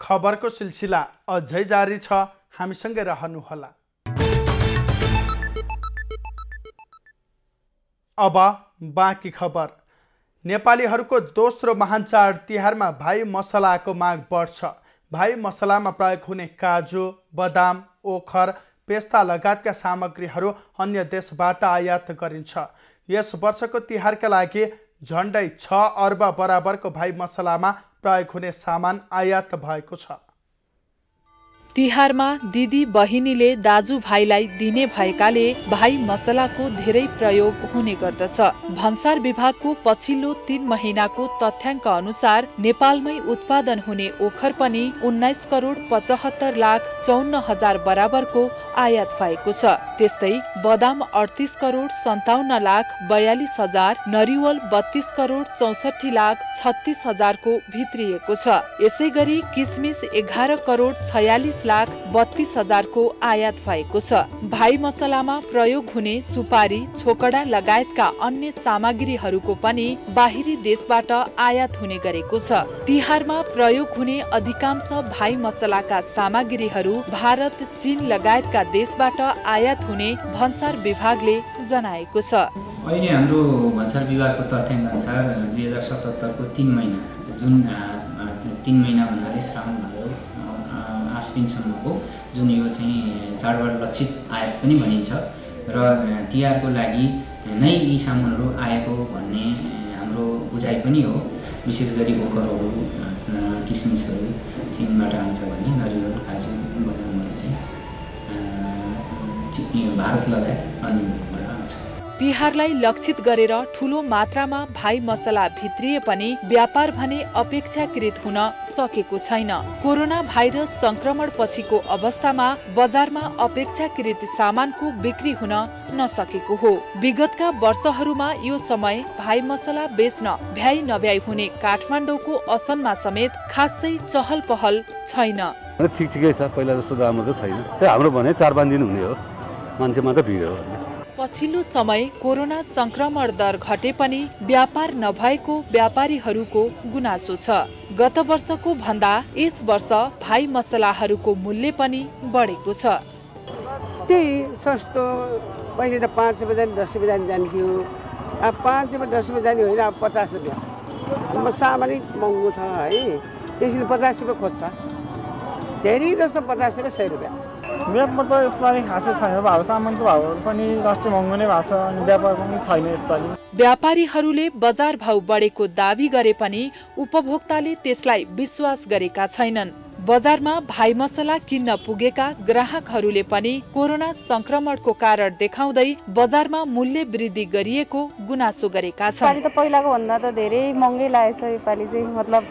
खबरको सिलसिला अझै जारी छ, हामीसँगै रहनुहोला। अब बाँकी खबर। नेपालीहरूको दोस्रो महान चाड तिहारमा भाइ मसलाको माग बढ्छ। भाइ मसलामा प्रयोग हुने काजु, बदाम, ओखर, पेस्ता लगायतका सामग्रीहरू अन्य देशबाट आयात गरिन्छ। यस वर्षको तिहारका लागि झन्डै 6 अर्ब बराबरको भाइ मसलामा प्रयोग हुने सामान आयात भएको छ। तिहारमा दिदी बहिनीले दाजुभाइलाई दिने भएकाले भाइ मसलाको धेरै प्रयोग हुने गर्दछ। भन्सार विभागको पछिल्लो 3 महिनाको तथ्याङ्क अनुसार नेपालमै उत्पादन हुने ओखर पनि 19 करोड 75 लाख 54 हजार बराबरको आयात भएको छ। त्यस्तै बदाम 38 करोड 57 लाख 42 हजार, नरिवल 32 करोड 64 लाख 36 हजारको भित्रिएको छ। यसैगरी किसमिस 11 करोड 46 लाख 32 हजारको आयात भएको छ। भाइ मसलामा प्रयोग हुने सुपारी, छोकडा लगायतका अन्य सामग्रीहरूको पनि बाहिरी देशबाट आयात हुने गरेको छ। तिहारमा प्रयोग हुने अधिकांश भाइ मसलाका सामग्रीहरू भारत, चीन लगायतका देशबाट आयात हुने भन्सार विभागले जनाएको छ। अहिले हाम्रो भन्सार विभागको तथ्याङ्क अनुसार 2077 को 3 महिना, जुन 3 महिना भन्नाले श्रावण भयो आश्विनसम्मको जुन यो चाहिँ चाडबाड लक्षित आयात पनि भनिन्छ र तिहारको लागि नै यी सामानहरू आएको भन्ने हाम्रो बुझाइ पनि हो। विशेष गरी ओखरहरू, किसमिसहरू चीनबाट आउँछ भने नरिवल, काजु, बदामहरू चाहिँ भारत लगायत अन्य मुलुकबाट आउँछ। तिहारलाई लक्षित गरेर ठूलो मात्रामा भाइ मसला भित्रिए पनि व्यापार भने अपेक्षाकृत हुन सकेको छैन। कोरोना भाइरस संक्रमण पछिको अवस्थामा बजारमा अपेक्षाकृत सामानको बिक्री हुन नसकेको हो। विगतका वर्षहरूमा यो समय भाइ मसला बेच्न भ्याइ नभ्याइ हुने काठमाडौँको असनमा समेत खासै चहल पहल छैन। ठिकै छ, पहिला जस्तो राम्रो त छैन। हाम्रो भने 4-5 दिन हुने हो, मान्छे मात्र भिड हो। पछिल्लो समय कोरोना संक्रमण दर घटे पनि व्यापार नभएको व्यापारीहरूको गुनासो छ। गत वर्षको भन्दा यस वर्ष भाइ मसलाहरूको मूल्य पनि बढेको छ। त्यही सस्तो, पहिले त 5 रुपियाँ 10 रुपियाँ जान्थ्यो, अब 5 रुपियाँ 10 रुपियाँ जाने होइन, अब 50 रुपियाँ। सामानै महँगो छ है, त्यसले 50 रुपियाँ खोज्छ। धेरै जस्तो 50 रुपियाँ 100 रुपियाँ। व्यापार त यसपालि खासै छैन। भाउ सामानको भाउहरू पनि राष्ट्रिय महँगो नै भएको छ अनि व्यापार पनि छैन यसपालि। व्यापारीहरूले बजार भाउ बढेको दाबी गरे पनि उपभोक्ताले त्यसलाई विश्वास गरेका छैनन्। बजारमा भाइ मसला किन्न पुगेका ग्राहकहरूले पनि कोरोना संक्रमणको कारण देखाउँदै बजारमा मूल्य वृद्धि गरिएको गुनासो गरेका छन्। यसपालि त पहिलाको भन्दा त धेरै महँगै लागेछ। यसपालि चाहिँ मतलब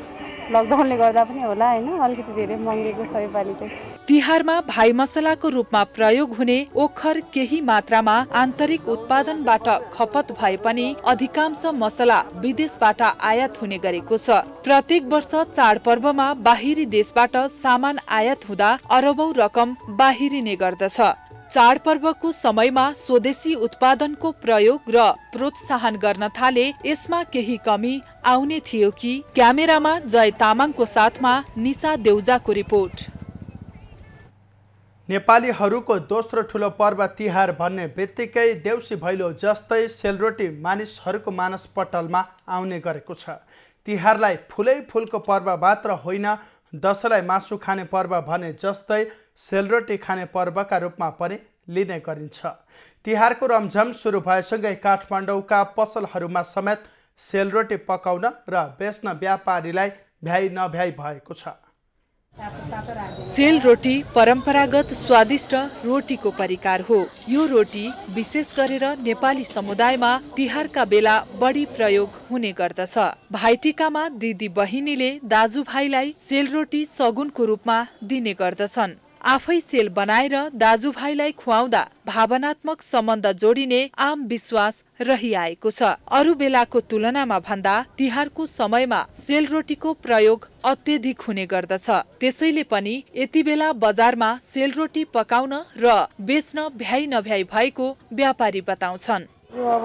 लकडाउनले गर्दा पनि होला हैन, अलिकति धेरै महँगेको छ यसपालि चाहिँ। तिहारमा भाइ मसलाको रूपमा प्रयोग हुने ओखर केही मात्रामा आन्तरिक उत्पादनबाट खपत भए पनि अधिकांश मसला विदेशबाट आयात हुने गरेको छ। प्रत्येक वर्ष चाडपर्वमा बाहिरी देशबाट सामान आयात हुँदा अरबौं रकम बाहिरिने गर्दछ। चाडपर्वको समयमा स्वदेशी उत्पादनको प्रयोग र प्रोत्साहन गर्न थाले यसमा केही कमी आउने थियो कि? क्यामेरामा जय तामाङको साथमा निशा देउजाको रिपोर्ट। नेपालीहरूको दोस्रो ठुलो पर्व तिहार भन्ने बित्तिकै देउसी भैलो जस्तै सेलरोटी मानिसहरूको मानसपटलमा आउने गरेको छ। तिहारलाई फुलै फुलको पर्व मात्र होइन, दसैँलाई मासु खाने पर्व भने जस्तै सेलरोटी खाने पर्वका रूपमा पनि लिने गरिन्छ। तिहारको रमझम सुरु भएसँगै काठमाडौँका पसलहरूमा समेत सेलरोटी पकाउन र बेच्न व्यापारीलाई भ्याइ नभ्याइ भएको छ। सेलरोटी परम्परागत स्वादिष्ट रोटीको परिकार हो। यो रोटी विशेष गरेर नेपाली समुदायमा तिहारका बेला बढी प्रयोग हुने गर्दछ। भाइटिकामा दिदी बहिनीले दाजुभाइलाई सेलरोटी सगुनको रूपमा दिने गर्दछन्। आफै सेल बनाएर दाजुभाइलाई खुवाउँदा भावनात्मक सम्बन्ध जोडिने आम विश्वास रहिआएको छ। अरू बेलाको तुलनामा भन्दा तिहारको समयमा सेलरोटीको प्रयोग अत्यधिक हुने गर्दछ। त्यसैले पनि यति बेला बजारमा सेलरोटी पकाउन र बेच्न भ्याइ नभ्याइ भएको व्यापारी बताउँछन्। यो अब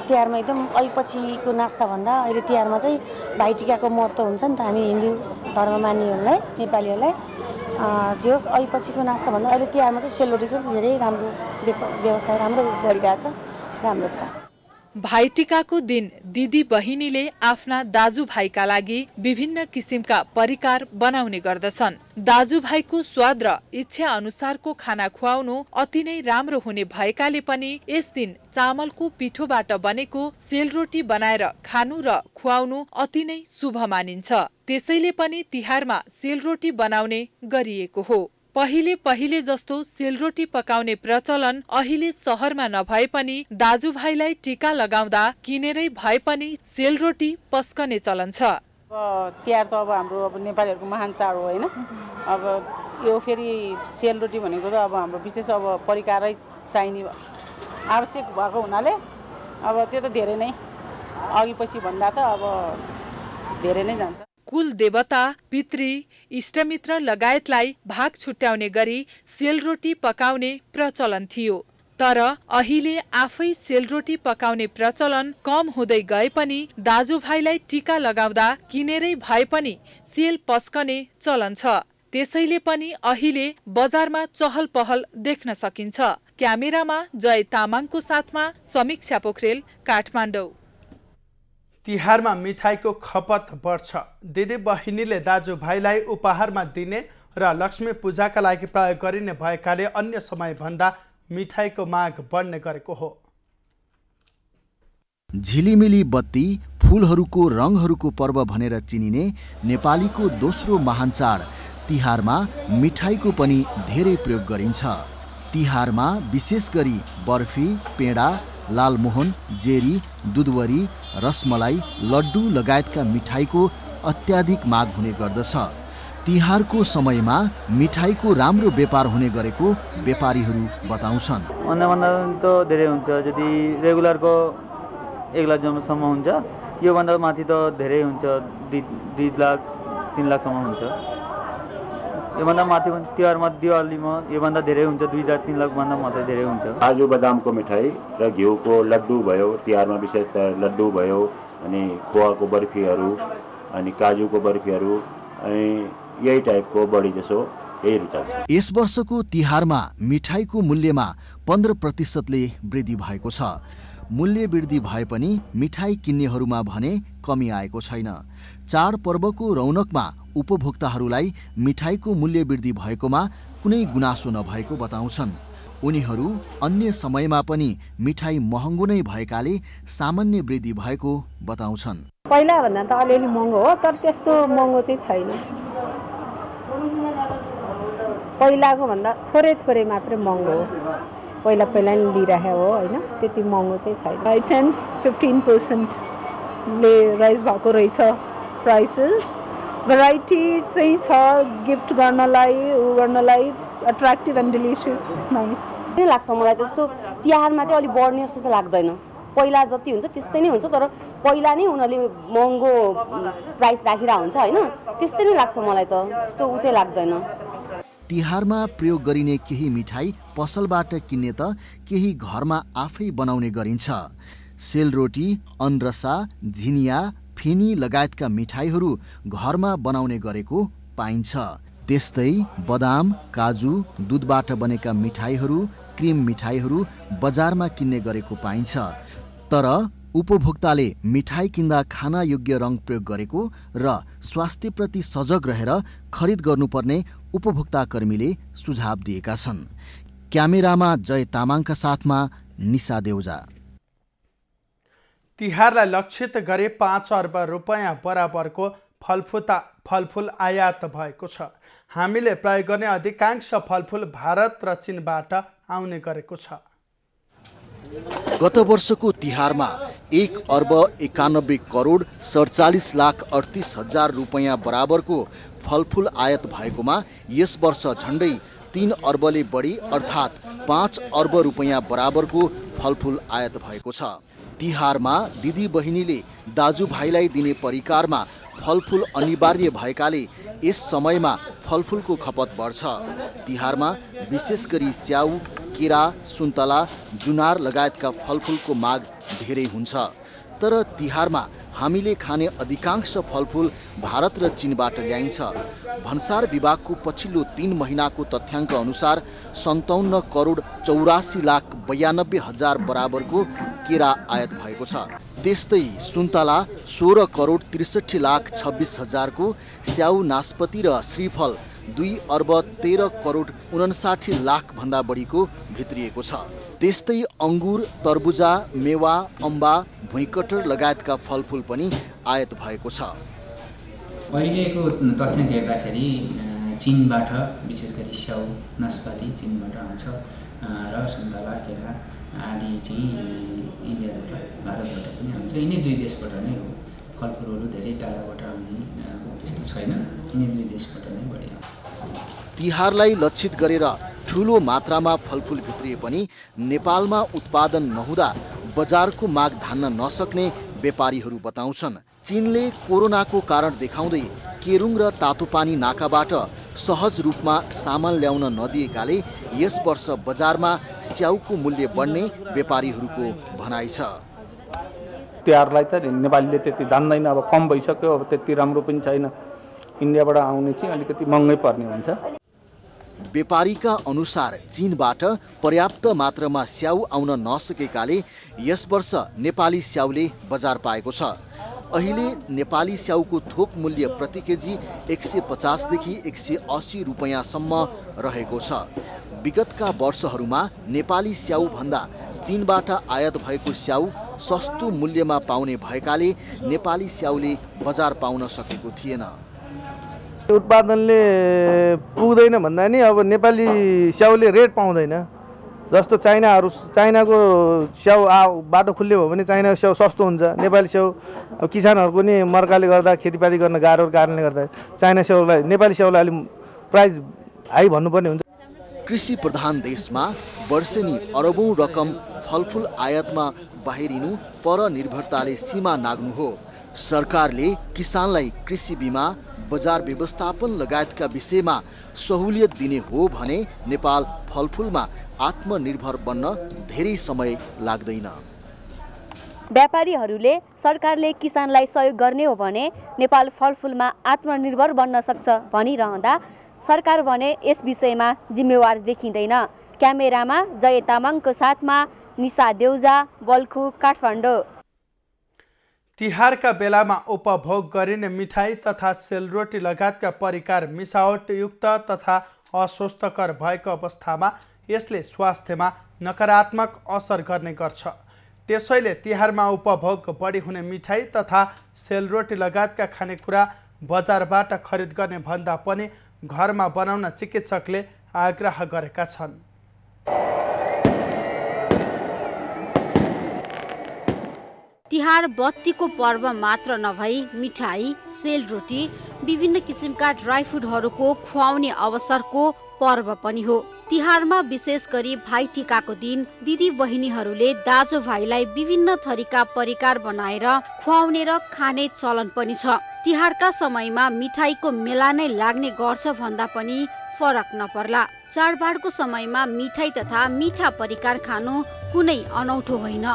तिहारमा एकदम अलिपछिको नास्ता भन्दा अहिले तिहारमा चाहिँ भाइटिकाको महत्त्व हुन्छ नि त। हामी हिन्दू धर्म मान्नेहरूलाई, नेपालीहरूलाई जे होस् अलिपछिको नास्ता भन्दा अहिले तिहारमा चाहिँ सेलरोटीको धेरै राम्रो व्यवसाय राम्रो बढिरहेछ, राम्रो छ। भाइटिकाको दिन दिदी बहिनीले आफ्ना दाजुभाइका लागि विभिन्न किसिमका परिकार बनाउने गर्दछन्। दाजुभाइको स्वाद र इच्छा अनुसारको खाना खुवाउनु अति नै राम्रो हुने भएकाले पनि यस दिन चामलको पिठोबाट बनेको सेलरोटी बनाएर खानु र खुवाउनु अति नै शुभ मानिन्छ। त्यसैले पनि तिहारमा सेलरोटी बनाउने गरिएको हो। पहिले जस्तो सेलरोटी पकाउने प्रचलन अहिले सहरमा नभए पनि दाजुभाइलाई टीका लगाउँदा किनेरै भए पनि सेलरोटी पस्कने चलन छ। तिहार त अब हाम्रो नेपालीहरूको महान चाड हो होइन। अब यो फेरि सेलरोटी भनेको त अब हाम्रो विशेष अब परिकारै चाहिने आवश्यक भएको हुनाले अब त्यो त धेरै नै अघि पछि भन्दा त अब धेरै नै जान्छ। कुल देवता, पितृ, इष्टमित्र लगायतलाई भाग छुट्याउने गरी सेलरोटी पकाउने प्रचलन थियो। तर अहिले आफै सेलरोटी पकाउने प्रचलन कम हुँदै गए पनि दाजुभाइलाई टीका लगाउँदा किनेरै भए पनि सेल पस्कने चलन छ। त्यसैले पनि अहिले बजारमा चहल पहल देख्न सकिन्छ। क्यामेरामा जय तामाङको साथमा समीक्षा पोखरेल, काठमाडौँ। तिहारमा मिठाईको खपत बढ्छ। दिदी बहिनीले दाजुभाइलाई उपहारमा दिने र लक्ष्मी पूजाका लागि प्रयोग गरिने भएकाले अन्य समयभन्दा मिठाईको माग बढ्ने गरेको हो। झिलिमिली बत्ती, फूलहरूको रङहरूको पर्व भनेर चिनिने नेपालीको दोस्रो महान चाड तिहारमा मिठाईको पनि धेरै प्रयोग गरिन्छ। तिहारमा विशेष गरी बर्फी, पेडा, लालमोहन, जेरी, दुधवरी, रसमलाई, लड्डु लगायतका मिठाईको अत्याधिक माग हुने गर्दछ। तिहारको समयमा मिठाईको राम्रो व्यापार हुने गरेको व्यापारीहरू बताउँछन्। भन्दा त धेरै हुन्छ। यदि रेगुलरको 1 लाखसम्म हुन्छ, योभन्दा माथि त धेरै हुन्छ, 2 लाख 3 लाखसम्म हुन्छ। योभन्दा माथि तिहारमा दिवालीमा योभन्दा धेरै हुन्छ, 2 लाख 3 लाख भन्दा मात्रै धेरै हुन्छ। काजु बदामको मिठाई र घिउको लड्डु भयो, तिहारमा विशेषतः लड्डु भयो, अनि खोवाको बर्फीहरू, अनि काजुको बर्फीहरू, अनि यही टाइपको बढी जसो यही रुचाउँछ। यस वर्षको तिहारमा मिठाईको मूल्यमा 15%ले वृद्धि भएको छ। मूल्य वृद्धि भए पनि मिठाई किन्नेहरूमा भने कमी आएको छैन। चाडपर्वको रौनकमा उपभोक्ताहरूलाई मिठाईको मूल्य वृद्धि भएकोमा कुनै गुनासो नभएको बताउँछन्। उनीहरू अन्य समयमा पनि मिठाई महँगो नै भएकाले सामान्य वृद्धि भएको बताउँछन्। पहिला भन्दा त अलिअलि महँगो हो, तर त्यस्तो महँगो चाहिँ छैन। पहिलाको भन्दा थोरै मात्रै महँगो हो। पहिला नै लिइरहेको हो होइन, त्यति महँगो चाहिँ छैन। 10-15% ले राइज भएको रहेछ प्राइसेस। भेराइटी चाहिँ छ, गिफ्ट गर्नलाई attractive and delicious, it's nice. के लाग्छ मलाई त्यस्तो तिहारमा चाहिँ अलिक बढ्ने जस्तो चाहिँ लाग्दैन। पहिला जति हुन्छ त्यस्तै नै हुन्छ, तर पहिला नै उनीहरूले महँगो प्राइस राखिरहेको हुन्छ होइन, त्यस्तै नै लाग्छ मलाई त, त्यस्तो उ चाहिँ लाग्दैन। तिहारमा प्रयोग गरिने केही मिठाई पसलबाट किन्ने त केही घरमा आफै बनाउने गरिन्छ। सेलरोटी, अनरसा, झिनिया, फिनी लगायतका मिठाईहरू घरमा बनाउने गरेको पाइन्छ। त्यस्तै बदाम, काजु, दुधबाट बनेका मिठाईहरू, क्रिम मिठाईहरू बजारमा किन्ने गरेको पाइन्छ। तर उपभोक्ताले मिठाई किन्दा खाना योग्य रङ प्रयोग गरेको र स्वास्थ्यप्रति सजग रहेर खरिद गर्नुपर्ने उपभोक्ता कर्मीले सुझाव दिएका छन्। क्यामेरामा जय तामाङका साथमा निशा देउजा। तिहारलाई लक्षित गरी 5 अर्ब रुपैयाँ बराबरको फलफुल आयात भएको छ। हामीले प्रयोग गर्ने अधिकांश फलफुल भारत र चीनबाट आउने गरेको छ। गत वर्षको तिहारमा 1 अर्ब 91 करोड 47 लाख 38 हजार रुपैयाँ बराबरको फलफुल आयात भएकोमा यस वर्ष झण्डै 3 अर्बले बढी अर्थात् 5 अर्ब रुपैयाँ बराबरको फलफुल आयात भएको छ। तिहारमा दिदी बहिनीले दाजुभाइलाई दिने परिकारमा फलफुल अनिवार्य भएकाले यस समयमा फलफुलको खपत बढ्छ। तिहारमा विशेष गरी स्याउ, केरा, सुन्तला, जुनार लगायतका फलफुलको माग धेरै हुन्छ। तर तिहारमा हामीले खाने अधिकांश फलफुल भारत र चीनबाट ल्याइन्छ। भन्सार विभागको पछिल्लो 3 महिनाको तथ्याङ्क अनुसार 57 करोड 84 लाख 92 हजार बराबरको केरा आयात भएको छ। त्यस्तै सुन्तला 16 करोड 63 लाख 26 हजारको, स्याउ, नास्पति र श्रीफल 2 अर्ब 13 करोड 59 लाख भन्दा बढीको भित्रिएको छ। त्यस्तै अंगुर, तरबुजा, मेवा, अम्बा, भुइँकटर लगायतका फलफुल पनि आयात भएको छ। अहिलेको तथ्याङ्क हेर्दाखेरि चीनबाट विशेष गरी स्याउ, नास्पाती चीनबाट आउँछ र सुन्तला, केरा आदि चाहिँ इन्डियाबाट, भारतबाट पनि आउँछ। यिनै 2 देशबाट नै हो। फलफुलहरू धेरै टाढाबाट आउने त्यस्तो छैन। यिनै 2 देशबाट नै बढी आउँछ। तिहारलाई लक्षित गरेर ठूलो मात्रामा फलफुल भित्रिए पनि नेपालमा उत्पादन नहुँदा बजारको माग धान्न नसक्ने व्यापारीहरू बताउँछन्। चीनले कोरोनाको कारण देखाउँदै केरुङ र तातोपानी नाकाबाट सहज रूपमा सामान ल्याउन नदिएकाले यस वर्ष बजारमा स्याउको मूल्य बढ्ने व्यापारीहरूको भनाइ छ। तिहारलाई त नेपालीले त्यति जान्दैन, अब कम भइसक्यो, अब त्यति राम्रो पनि छैन। इन्डियाबाट आउने चाहिँ अलिकति महँगै पर्ने हुन्छ। व्यापारीका अनुसार चीनबाट पर्याप्त मात्रामा स्याउ आउन नसकेकाले यस वर्ष नेपाली स्याउले बजार पाएको छ। अहिले नेपाली स्याउको थोक मूल्य प्रति केजी 150 देखि 180 रुपैयाँसम्म रहेको छ। विगतका वर्षहरूमा नेपाली स्याउ भन्दा चीनबाट आयात भएको स्याउ सस्तो मूल्यमा पाउने भएकाले नेपाली स्याउले बजार पाउन सकेको थिएन। उत्पादनले पुग्दैन भन्दा नि अब नेपाली स्याउले रेट पाउँदैन। जस्तो चाइनाको स्याउ बाटो खुल्यो हो भने चाइनाको स्याउ सस्तो हुन्छ। नेपाली स्याउ अब किसानहरूको नि मर्काले गर्दा खेतीपाती गर्न गाह्रोको कारणले गर्दा नेपाली स्याउलाई अलिक प्राइस हाई भन्नुपर्ने हुन्छ। कृषि प्रधान देशमा वर्षेनी अरबौं रकम फलफुल आयातमा बाहिरिनु परनिर्भरताले सीमा नाग्नु हो। सरकारले किसानलाई कृषि बीमा, बजार व्यवस्थापन लगायतका विषयमा सहुलियत दिने हो भने नेपाल फलफुलमा आत्मनिर्भर बन्न धेरै समय लाग्दैन। व्यापारीहरूले सरकारले किसानलाई सहयोग गर्ने हो भने नेपाल फलफुलमा आत्मनिर्भर बन्न सक्छ भनिरहँदा सरकार भने यस विषयमा जिम्मेवार देखिँदैन। क्यामेरामा जय तामाङको साथमा निशा देउजा, बल्खु, काठमाडौँ। तिहारका बेलामा उपभोग गरिने मिठाई तथा सेलरोटी लगायतका परिकार मिसावटयुक्त तथा अस्वास्थ्यकर भएको अवस्थामा यसले स्वास्थ्यमा नकारात्मक असर गर्ने गर्छ। त्यसैले तिहारमा उपभोग बढी हुने मिठाई तथा सेलरोटी लगायतका खानेकुरा बजारबाट खरिद गर्ने भन्दा पनि घरमा बनाउन चिकित्सकले आग्रह गरेका छन्। तिहार बत्तीको पर्व मात्र नभई मिठाई, सेलरोटी, विभिन्न किसिमका ड्राई फुडहरूको खुवाउने अवसरको पर्व पनि हो। तिहारमा विशेष गरी भाइटिकाको दिन दिदी बहिनीहरूले दाजुभाइलाई विभिन्न थरीका परिकार बनाएर खुवाउने र खाने चलन पनि छ। तिहारका समयमा मिठाईको मेला नै लाग्ने गर्छ भन्दा पनि फरक नपर्ला। चाडबाडको समयमा मिठाई तथा मिठा परिकार खानु कुनै अनौठो होइन।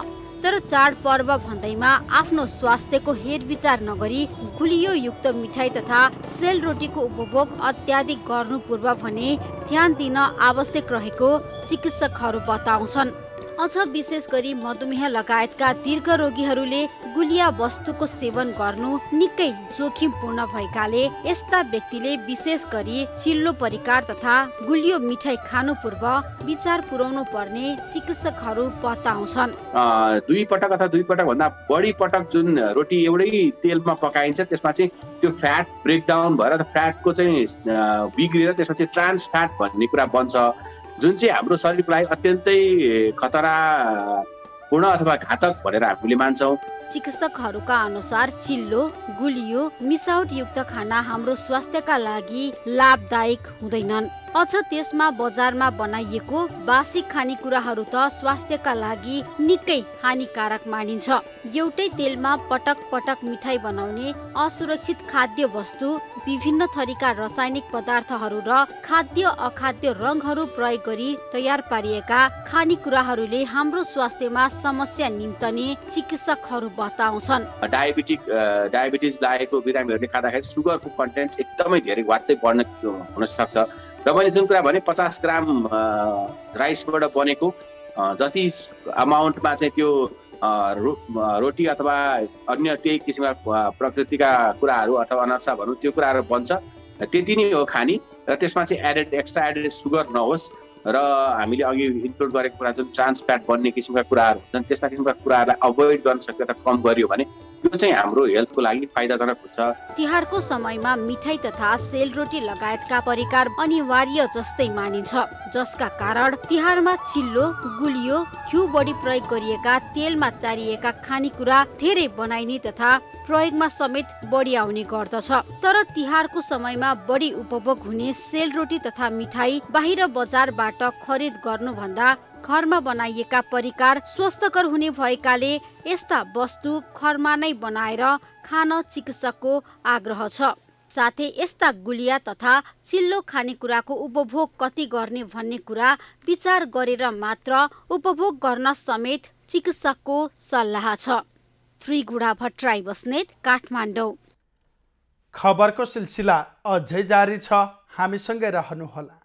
तर चाडपर्व भन्दैमा आफ्नो स्वास्थ्यको हेरविचार नगरी गुलियो युक्त मिठाई तथा सेलरोटीको उपभोग अत्याधिक गर्नु पूर्व भने ध्यान दिन आवश्यक रहेको चिकित्सकहरू बताउँछन्। अझ विशेष गरी मधुमेह लगायतका दीर्घ रोगीहरूले गुलिया वस्तुको सेवन गर्नु निकै जोखिमपूर्ण भएकाले यस्ता व्यक्तिले विशेष गरी चिल्लो परिकार तथा गुलियो मिठाई खानु पूर्व विचार पुर्याउनु पर्ने चिकित्सकहरू बताउँछन्। दुई पटक अथवा दुई पटक भन्दा बढी पटक जुन रोटी एउटै तेलमा पकाइन्छ त्यसमा चाहिँ त्यो फ्याट ब्रेकडाउन भएर फ्याटको चाहिँ बिग्रिएर त्यसमा चाहिँ ट्रान्स फ्याट भन्ने कुरा बन्छ, जुन चाहिँ हाम्रो शरीरको लागि अत्यन्तै खतरापूर्ण अथवा घातक भनेर हामीले मान्छौँ। चिकित्सकहरूका अनुसार चिल्लो, गुलियो, मिसावटयुक्त खाना हाम्रो स्वास्थ्यका लागि लाभदायक हुँदैनन्। अझ त्यसमा बजारमा बनाइएको बासी खानेकुराहरू त स्वास्थ्यका लागि निकै हानिकारक मानिन्छ। एउटै तेलमा पटक पटक मिठाई बनाउने असुरक्षित खाद्य वस्तु, विभिन्न थरीका रासायनिक पदार्थहरू र खाद्य अखाद्य रङहरू प्रयोग गरी तयार पारिएका खानेकुराहरूले हाम्रो स्वास्थ्यमा समस्या निम्तने चिकित्सकहरू बताउँछन्। डायबिटिज लागेको बिरामीहरूले खाँदाखेरि सुगरको कन्टेन्ट एकदमै धेरै वात्तै बढ्न हुन सक्छ। र मैले जुन कुरा भने 50 ग्राम राइसबाट बनेको जति अमाउन्टमा चाहिँ त्यो रोटी अथवा अन्य केही किसिमका प्रकृतिका कुराहरू अथवा अनासा भनौँ त्यो कुराहरू बन्छ, त्यति नै हो खानी। र त्यसमा चाहिँ एक्स्ट्रा एडेड सुगर नहोस् र हामीले अघि इन्क्लुड गरेको कुरा जुन ट्रान्स फ्याट बन्ने किसिमका कुराहरू हुन्छन् त्यस्ता किसिमका कुराहरूलाई अभोइड गर्न सक्यो अथवा कम गरियो भने त्यो चाहिँ हाम्रो हेल्थको लागि फाइदाजनक हुन्छ। तिहारको समयमा मिठाई तथा सेलरोटी लगायतका परिकार अनिवार्य जस्तै मानिन्छ, जसका कारण तिहारमा चिल्लो, गुलियो, घिउ बढी प्रयोग गरिएका तेलमा तारिएका खानेकुरा धेरै बनाइने तथा प्रयोगमा समेत बढी आउने गर्दछ। तर तिहारको समयमा बढी उपभोग हुने सेलरोटी तथा मिठाई बाहिर बजारबाट खरिद गर्नुभन्दा घरमा बनाइएका परिकार स्वस्थकर हुने भएकाले यस्ता वस्तु घरमा नै बनाएर खान चिकित्सकको आग्रह छ। साथै यस्ता गुलिया तथा चिल्लो खानेकुराको उपभोग कति गर्ने भन्ने कुरा विचार गरेर मात्र उपभोग गर्न समेत चिकित्सकको सल्लाह छ। त्रिगुडा भट्टराई बस्नेत, काठमाडौँ। खबरको सिलसिला अझै जारी छ, हामीसँगै रहनुहोला।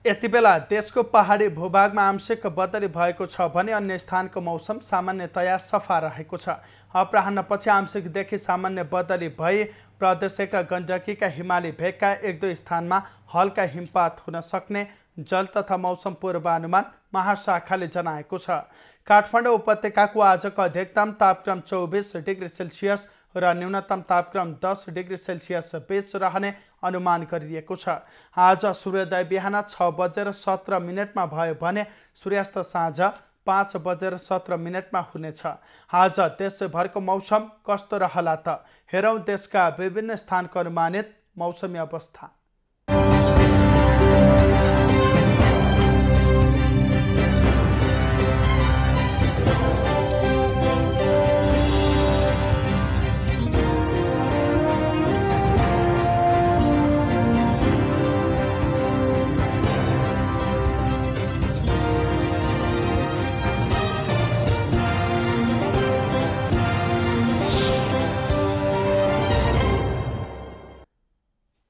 यति बेला देशको पहाडी भूभागमा आंशिक बदली भएको छ भने अन्य स्थानको मौसम सामान्यतया सफा रहेको छ। अपराह्नपछि आंशिकदेखि सामान्य बदली भई प्रदेश र गण्डकीका हिमाली भेगका 1-2 स्थानमा हल्का हिमपात हुन सक्ने जल तथा मौसम पूर्वानुमान महाशाखाले जनाएको छ। काठमाडौँ उपत्यकाको आजको अधिकतम तापक्रम 24 डिग्री सेल्सियस र न्यूनतम तापक्रम 10 डिग्री सेल्सियस बीच रहने अनुमान गरिएको छ। आज सूर्योदय बिहान 6:17 भयो भने सूर्यास्त साँझ 5:17 हुनेछ। आज देशभरको मौसम कस्तो रहला त हेरौँ देशका विभिन्न स्थानको अनुमानित मौसमी अवस्था।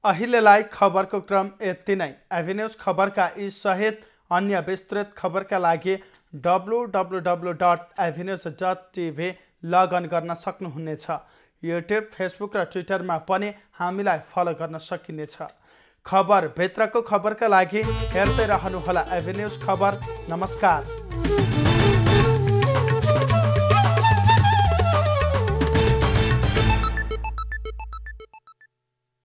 अहिलेलाई खबरको क्रम यति नै। एभिन्यूज खबरका यी सहित अन्य विस्तृत खबरका लागि www.avenews.tv लगइन गर्न सक्नुहुनेछ। युट्युब, फेसबुक र ट्विटरमा पनि हामीलाई फलो गर्न सकिनेछ। खबर भित्रको खबरका लागि हेर्दै रहनुहोला एभिन्यूज खबर। नमस्कार।